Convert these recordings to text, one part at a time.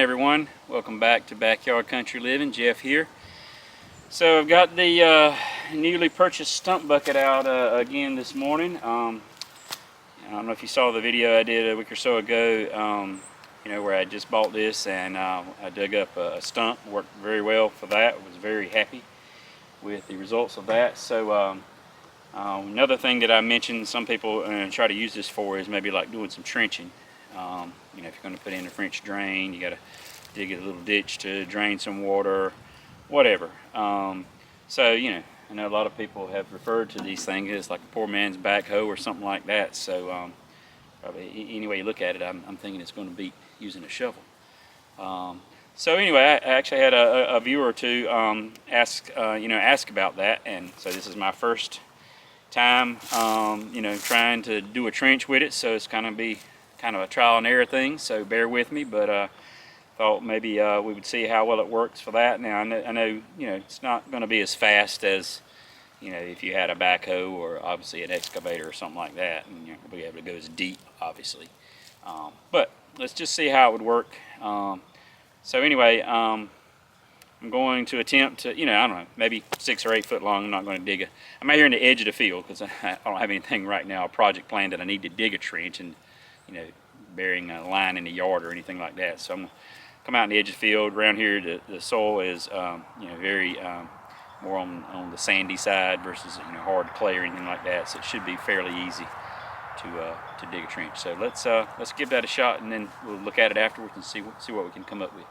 everyone. Welcome back to Backyard Country Living. Jeff here. So I've got the newly purchased stump bucket out again this morning. I don't know if you saw the video I did a week or so ago, where I just bought this and I dug up a stump. Worked very well for that. Was very happy with the results of that. So another thing that I mentioned some people try to use this for is maybe like doing some trenching. If you're going to put in a French drain, you got to dig a little ditch to drain some water, whatever. I know a lot of people have referred to these things as like a poor man's backhoe or something like that. So probably any way you look at it, I'm thinking it's going to beat using a shovel. So anyway, I actually had a viewer or two ask about that, and so this is my first time, trying to do a trench with it. So it's going to be kind of a trial and error thing, so bear with me, but thought maybe we would see how well it works for that. Now I know it's not going to be as fast as if you had a backhoe or obviously an excavator or something like that, and you're not going to be able to go as deep, obviously. But let's just see how it would work. So anyway, I'm going to attempt to, I don't know, maybe 6 or 8 foot long. I'm not going to dig I'm out here in the edge of the field because I don't have anything right now, a project plan that I need to dig a trench and burying a line in the yard or anything like that. So I'm going to come out in the edge of the field. Around here, the soil is, very more on the sandy side versus hard clay or anything like that. So it should be fairly easy to dig a trench. So let's give that a shot, and then we'll look at it afterwards and see what we can come up with.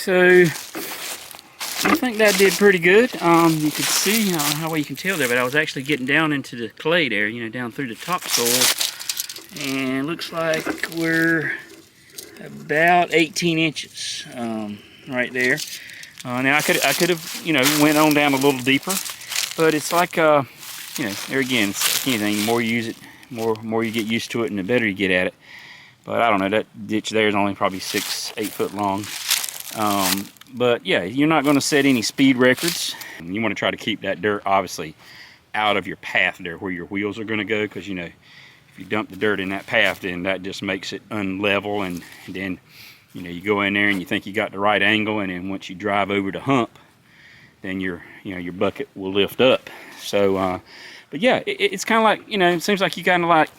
So I think that did pretty good. You could see how well you can tell there, but I was actually getting down into the clay there, you know, down through the topsoil, and looks like we're about 18 inches right there. Now I could have, you know, went on down a little deeper, but it's like you know, there again, it's like anything, the more you use it, more you get used to it, and the better you get at it. But I don't know, that ditch there is only probably 6-8 foot long. But yeah, you're not going to set any speed records. You want to try to keep that dirt obviously out of your path there where your wheels are going to go, because you know, if you dump the dirt in that path, then that just makes it unlevel, and then you know, you go in there and you think you got the right angle, and then once you drive over the hump, then your bucket will lift up. So but yeah, it's kind of like, you know, it seems like you kind of like,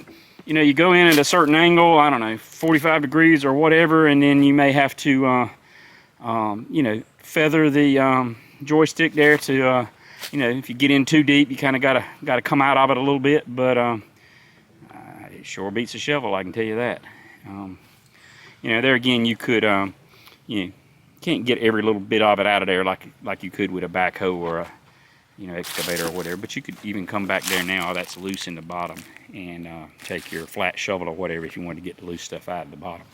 you know, you go in at a certain angle, I don't know, 45 degrees or whatever, and then you may have to you know, feather the joystick there to, you know, if you get in too deep, you kind of gotta come out of it a little bit. But it sure beats a shovel, I can tell you that. You know, there again, you could, you know, can't get every little bit of it out of there like you could with a backhoe or a, you know, excavator or whatever. But you could even come back there now that's loose in the bottom, and take your flat shovel or whatever if you want to get the loose stuff out of the bottom.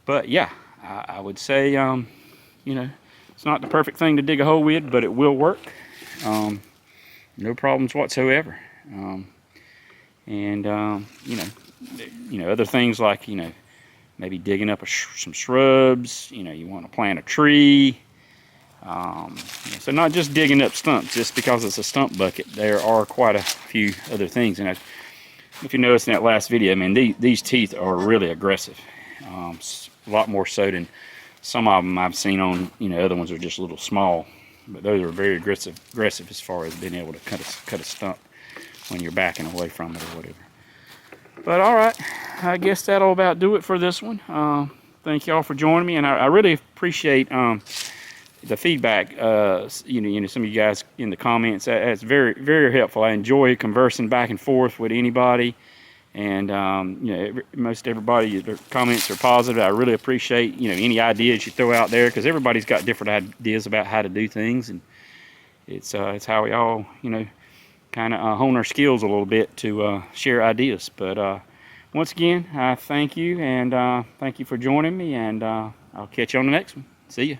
But yeah, I would say, you know, it's not the perfect thing to dig a hole with, but it will work. No problems whatsoever. And you know, other things like, you know, maybe digging up some shrubs. You know, you want to plant a tree. So not just digging up stumps. Just because it's a stump bucket, there are quite a few other things. And if you noticed in that last video, I mean, these teeth are really aggressive. A lot more so than some of them I've seen on, you know, other ones are just a little small. But those are very aggressive as far as being able to cut a stump when you're backing away from it or whatever. But all right, I guess that'll about do it for this one. Thank y'all for joining me, and I really appreciate the feedback. You know, some of you guys in the comments. That's very, very helpful. I enjoy conversing back and forth with anybody, and you know, most everybody, their comments are positive. I really appreciate, you know, any ideas you throw out there, because everybody's got different ideas about how to do things, and it's how we all, you know, kind of hone our skills a little bit to share ideas. But once again, I thank you, and thank you for joining me, and I'll catch you on the next one. See ya.